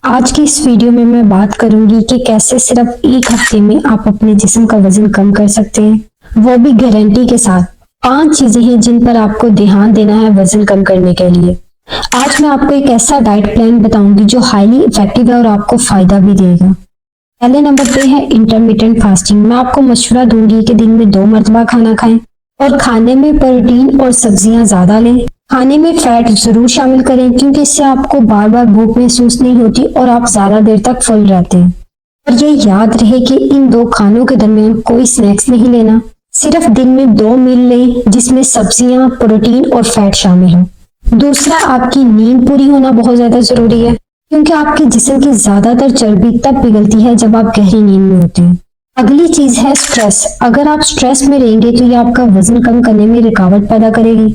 आज की इस वीडियो में मैं बात करूंगी कि कैसे सिर्फ एक हफ्ते में आप अपने जिस्म का वजन कम कर सकते हैं, वो भी गारंटी के साथ। 5 चीजें हैं जिन पर आपको ध्यान देना है वजन कम करने के लिए। आज मैं आपको एक ऐसा डाइट प्लान बताऊंगी जो हाईली इफेक्टिव है और आपको फायदा भी देगा। पहले नंबर पे है इंटरमिटेंट फास्टिंग। मैं आपको मशवरा दूंगी कि दिन में 2 मरतबा खाना खाएं और खाने में प्रोटीन और सब्जियां ज्यादा लें। खाने में फैट जरूर शामिल करें क्योंकि इससे आपको बार बार भूख महसूस नहीं होती और आप ज्यादा देर तक फुल रहते हैं। और ये याद रहे कि इन 2 खानों के दरमियान कोई स्नैक्स नहीं लेना। सिर्फ दिन में 2 मील लें जिसमें सब्जियां, प्रोटीन और फैट शामिल हो। दूसरा, आपकी नींद पूरी होना बहुत ज्यादा जरूरी है क्योंकि आपके जिस्म की ज्यादातर चर्बी तब पिघलती है जब आप गहरी नींद में होते हैं। अगली चीज है स्ट्रेस। अगर आप स्ट्रेस में रहेंगे तो ये आपका वजन कम करने में रुकावट पैदा करेगी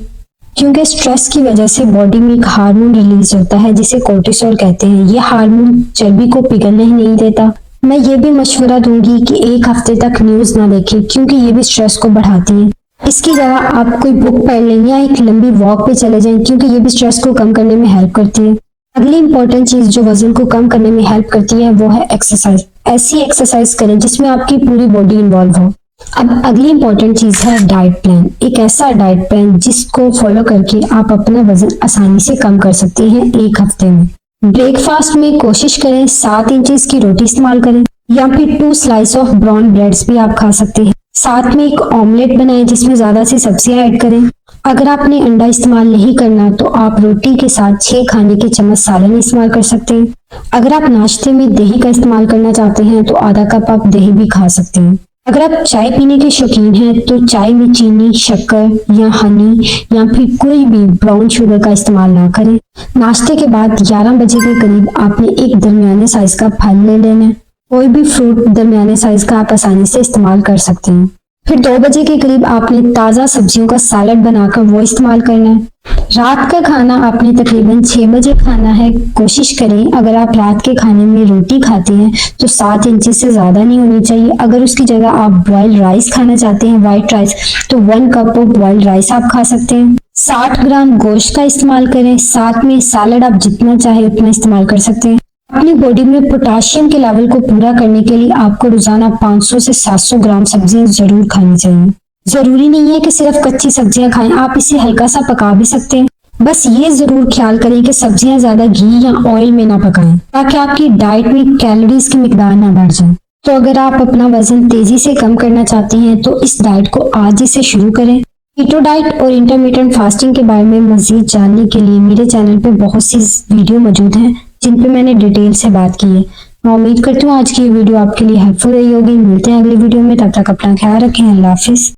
क्योंकि स्ट्रेस की वजह से बॉडी में एक हार्मोन रिलीज होता है जिसे कोर्टिसोल कहते हैं। ये हार्मोन चर्बी को पिघलने ही नहीं देता। मैं ये भी मशवरा दूंगी कि एक हफ्ते तक न्यूज ना देखें क्योंकि ये भी स्ट्रेस को बढ़ाती है। इसकी जगह आप कोई बुक पढ़ लें या एक लंबी वॉक पे चले जाएं क्योंकि ये भी स्ट्रेस को कम करने में हेल्प करती है। अगली इंपॉर्टेंट चीज जो वजन को कम करने में हेल्प करती है वो है एक्सरसाइज। ऐसी एक्सरसाइज करें जिसमें आपकी पूरी बॉडी इन्वॉल्व हो। अब अगली इंपॉर्टेंट चीज है डाइट प्लान। एक ऐसा डाइट प्लान जिसको फॉलो करके आप अपना वजन आसानी से कम कर सकते हैं एक हफ्ते में। ब्रेकफास्ट में कोशिश करें 7 इंचेस की रोटी इस्तेमाल करें या फिर 2 स्लाइस ऑफ ब्राउन ब्रेड्स भी आप खा सकते हैं। साथ में एक ऑमलेट बनाएं जिसमें ज्यादा सी सब्जियां ऐड करें। अगर आपने अंडा इस्तेमाल नहीं करना तो आप रोटी के साथ 6 खाने के चम्मच सालन इस्तेमाल कर सकते हैं। अगर आप नाश्ते में दही का इस्तेमाल करना चाहते हैं तो आधा कप आप दही भी खा सकते हैं। अगर आप चाय पीने के शौकीन हैं तो चाय में चीनी, शक्कर या हनी या फिर कोई भी ब्राउन शुगर का इस्तेमाल ना करें। नाश्ते के बाद 11 बजे के करीब आपने एक दरमियाने साइज का फल ले लेना है। कोई भी फ्रूट दरमियाने साइज का आप आसानी से इस्तेमाल कर सकते हैं। फिर 2 बजे के करीब आपने ताज़ा सब्जियों का सैलेड बनाकर वो इस्तेमाल करना है। रात का खाना आपने तकरीबन 6 बजे खाना है। कोशिश करें अगर आप रात के खाने में रोटी खाते हैं तो 7 इंचेस से ज्यादा नहीं होनी चाहिए। अगर उसकी जगह आप बॉइल्ड राइस खाना चाहते हैं, व्हाइट राइस, तो 1 कप ऑफ बॉइल्ड राइस आप खा सकते हैं। 60 ग्राम गोश्त का इस्तेमाल करें। साथ में सैलेड आप जितना चाहे उतना इस्तेमाल कर सकते हैं। अपनी बॉडी में पोटाशियम के लेवल को पूरा करने के लिए आपको रोजाना 500 से 700 ग्राम सब्जियां जरूर खानी चाहिए। जरूरी नहीं है कि सिर्फ कच्ची सब्जियां खाएं, आप इसे हल्का सा पका भी सकते हैं। बस ये जरूर ख्याल करें कि सब्जियां ज्यादा घी या ऑयल में ना पकाएं ताकि आपकी डाइट में कैलोरीज की मिकदार ना बढ़ जाए। तो अगर आप अपना वजन तेजी से कम करना चाहते हैं तो इस डाइट को आज ही से शुरू करें। कीटो डाइट और इंटरमिटेंट फास्टिंग के बारे में मजीद जानने के लिए मेरे चैनल पे बहुत सी वीडियो मौजूद हैं जिन पे मैंने डिटेल से बात की है। मैं उम्मीद करती हूँ आज की वीडियो आपके लिए हेल्पफुल रही होगी। मिलते हैं अगली वीडियो में, तब तक अपना ख्याल रखें। अल्लाह हाफिज।